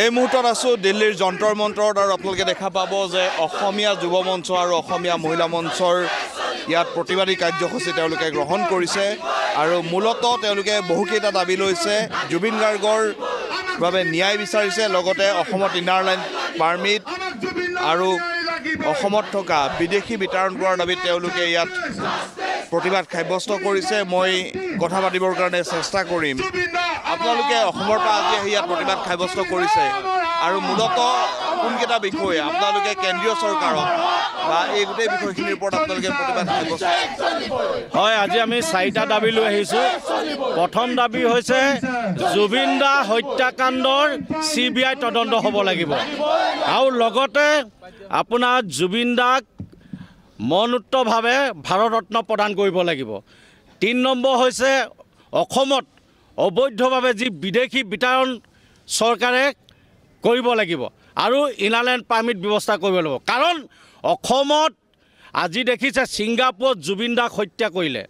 এই মুহূৰ্তত আছোঁ দিল্লীৰ যন্তৰ মন্ত্ৰত আৰু আপোনালোকে দেখা পাব যে অসমীয়া যুৱ মঞ্চ আৰু অসমীয়া মহিলা মঞ্চৰ ইয়াত প্ৰতিবাদী কাৰ্যসূচী তেওঁলোকে গ্ৰহণ কৰিছে আৰু মূলতঃ তেওঁলোকে বহুকেইটা দাবী লৈছে। জুবিন গাৰ্গৰ বাবে ন্যায় বিচাৰিছে, লগতে অসমত ইনাৰ লাইন পাৰ্মিট আৰু অসমত থকা বিদেশী বিতৰণ কৰাৰ দাবীত তেওঁলোকে ইয়াত প্ৰতিবাদ সাব্যস্ত কৰিছে। মই কথা পাতিবৰ কাৰণে চেষ্টা কৰিম। আপোনালোকে অসমৰ পৰা আজি আহি ইয়াত প্ৰতিবাদ সাব্যস্ত কৰিছে আৰু মূলতঃ কোনকেইটা বিষয় আপোনালোকে কেন্দ্ৰীয় চৰকাৰক বা এই গোটেই বিষয়খিনিৰ ওপৰত আপোনালোকে প্ৰতিবাদ সাব্যস্ত হয়। আজি আমি 4টা দাবী লৈ আহিছোঁ। প্ৰথম দাবী হৈছে জুবিন দা হত্যাকাণ্ডৰ CBI তদন্ত হ'ব লাগিব আৰু লগতে আপোনাৰ জুবিন দাক মৰণোত্তৰভাৱে ভাৰত ৰত্ন প্ৰদান কৰিব লাগিব। 3 নম্বৰ হৈছে অসমত অবৈধভাৱে যি বিদেশী বিতৰণ চৰকাৰে কৰিব লাগিব আৰু ইনাৰলাইন পাৰ্মিট ব্যৱস্থা কৰিব লাগিব। কাৰণ অসমত আজি দেখিছে ছিংগাপুৰত জুবিন দাক হত্যা কৰিলে।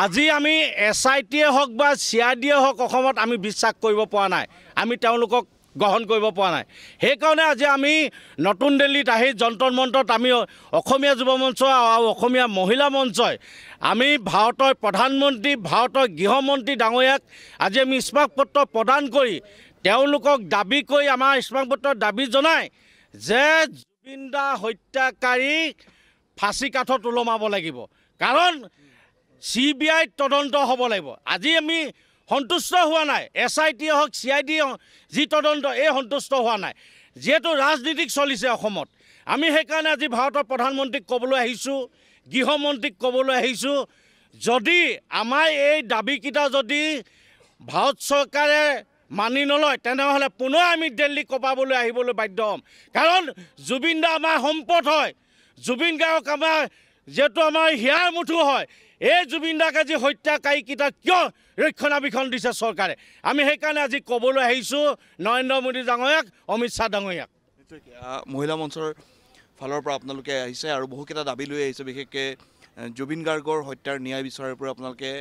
আজি আমি SITয়ে হওক বা CIDয়ে হওক অসমত আমি বিশ্বাস কৰিব পৰা নাই, আমি তেওঁলোকক গ্ৰহণ কৰিব পৰা নাই। সেইকাৰণে আজি আমি নতুন দিল্লীত আহি যন্তৰ মন্ত্ৰত আমি অসমীয়া যুৱ মঞ্চ আৰু অসমীয়া মহিলা মঞ্চই আমি ভাৰতৰ প্ৰধানমন্ত্ৰী, ভাৰতৰ গৃহমন্ত্ৰী ডাঙৰীয়াক আজি আমি স্মাৰকপত্ৰ প্ৰদান কৰি তেওঁলোকক দাবী কৰি আমাৰ স্মাৰকপত্ৰত দাবী জনাই যে জুবিন দা হত্যাকাৰীক ফাঁচী কাঠত ওলমাব লাগিব। কাৰণ CBI তদন্ত হ'ব লাগিব। আজি আমি সন্তুষ্ট হোৱা নাই, SITয়ে হওক CIDয়ে যি তদন্ত এই সন্তুষ্ট হোৱা নাই। যিহেতু ৰাজনীতিক চলিছে অসমত, আমি সেইকাৰণে আজি ভাৰতৰ প্ৰধানমন্ত্ৰীক ক'বলৈ আহিছোঁ, গৃহমন্ত্ৰীক ক'বলৈ আহিছোঁ, যদি আমাৰ এই দাবীকেইটা যদি ভাৰত চৰকাৰে মানি নলয় তেনেহ'লে পুনৰ আমি দিল্লী কঁপাবলৈ আহিবলৈ বাধ্য হ'ম। কাৰণ জুবিন দা আমাৰ সম্পদ হয়, জুবিন গাৰ্গক আমাৰ যিহেতু আমাৰ হিয়াৰ মুঠু হয়। এই জুবিন দাক আজি হত্যাকাৰীকেইটা কিয় ৰক্ষণাবেক্ষণ দিছে চৰকাৰে? আমি সেইকাৰণে আজি ক'বলৈ আহিছোঁ নৰেন্দ্ৰ মোদী ডাঙৰীয়াক, অমিত শ্বাহ ডাঙৰীয়াক। মহিলা মঞ্চৰ ফালৰ পৰা আপোনালোকে আহিছে আৰু বহুকেইটা দাবী লৈ আহিছে। বিশেষকৈ জুবিন গাৰ্গৰ হত্যাৰ ন্যায় বিচাৰাৰ পৰা আপোনালোকে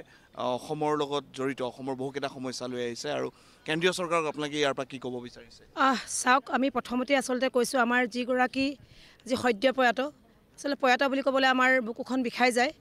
অসমৰ লগত জড়িত অসমৰ বহুকেইটা সমস্যা লৈ আহিছে আৰু কেন্দ্ৰীয় চৰকাৰক আপোনালোকে ইয়াৰ পৰা কি ক'ব বিচাৰিছে? চাওক, আমি প্ৰথমতে আচলতে কৈছোঁ আমাৰ যিগৰাকী যি সদ্য প্ৰয়াত, আচলতে প্ৰয়াত বুলি ক'বলৈ আমাৰ বুকুখন বিষাই যায়।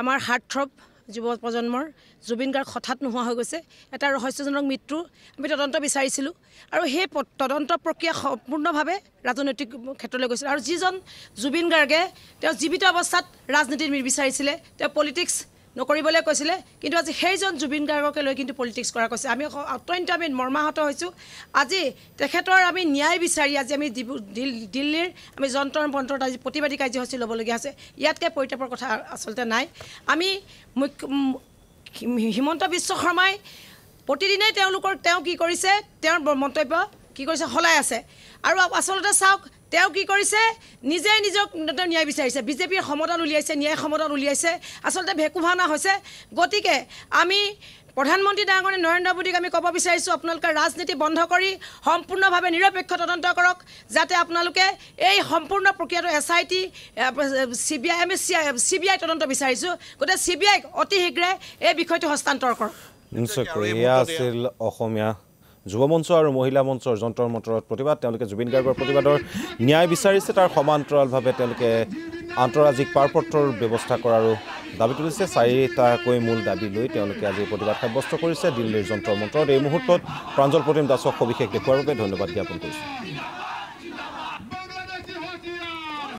আমাৰ হাৰ্টথ্ৰব যুৱ প্ৰজন্মৰ জুবিন গাৰ্গ হঠাৎ নোহোৱা হৈ গৈছে, এটা ৰহস্যজনক মৃত্যু। আমি তদন্ত বিচাৰিছিলোঁ আৰু সেই তদন্ত প্ৰক্ৰিয়া সম্পূৰ্ণভাৱে ৰাজনৈতিক ক্ষেত্ৰলৈ গৈছিল। আৰু যিজন জুবিন গাৰ্গে তেওঁ জীৱিত অৱস্থাত ৰাজনীতি বিচাৰিছিলে, তেওঁ পলিটিক্স নকৰিবলৈ কৈছিলে, কিন্তু আজি সেইজন জুবিন গাৰ্গকে লৈ কিন্তু পলিটিক্স কৰা কৈছে। আমি অত্যন্ত মৰ্মাহত হৈছোঁ। আজি তেখেতৰ আমি ন্যায় বিচাৰি আজি আমি দিল্লীৰ আমি যন্তৰ মন্ত্ৰত আজি প্ৰতিবাদী কাৰ্যসূচী ল'বলগীয়া হৈছে। ইয়াতকৈ পৰিতাপৰ কথা আচলতে নাই। আমি হিমন্ত বিশ্ব শৰ্মাই প্ৰতিদিনেই তেওঁ কি কৰিছে, তেওঁৰ মন্তব্য কি কৰিছে সলাই আছে। আৰু আচলতে চাওক, তেওঁ কি কৰিছে, নিজে নিজক ন্যায় বিচাৰিছে। বিজেপিৰ সমদল উলিয়াইছে, ন্যায় সমদল উলিয়াইছে, আচলতে ভেকু ভাওনা হৈছে। গতিকে আমি প্ৰধানমন্ত্ৰী ডাঙৰীয়া নৰেন্দ্ৰ মোদীক আমি ক'ব বিচাৰিছোঁ, আপোনালোকে ৰাজনীতি বন্ধ কৰি সম্পূৰ্ণভাৱে নিৰপেক্ষ তদন্ত কৰক, যাতে আপোনালোকে এই সম্পূৰ্ণ প্ৰক্ৰিয়াটো SIT CBI আমি CBI তদন্ত বিচাৰিছোঁ। গতিকে CBIক অতি শীঘ্ৰে এই বিষয়টো হস্তান্তৰ কৰক। নিশ্চয়কৈ এয়া আছিল অসমীয়া যুৱ মঞ্চ আৰু মহিলা মঞ্চৰ যন্তৰ মন্ত্ৰত প্ৰতিবাদ। তেওঁলোকে জুবিন গাৰ্গৰ প্ৰতিবাদৰ ন্যায় বিচাৰিছে, তাৰ সমান্তৰালভাৱে তেওঁলোকে আন্তঃৰাজ্যিক পাৰপত্ৰৰ ব্যৱস্থা কৰাৰো দাবী তুলিছে। 4টাকৈ মূল দাবী লৈ তেওঁলোকে আজি প্ৰতিবাদ সাব্যস্ত কৰিছে দিল্লীৰ যন্তৰ মন্ত্ৰত। এই মুহূৰ্তত প্ৰাঞ্জল প্ৰতিম দাসক সবিশেষ দেখুওৱাৰ বাবে ধন্যবাদ জ্ঞাপন কৰিছোঁ।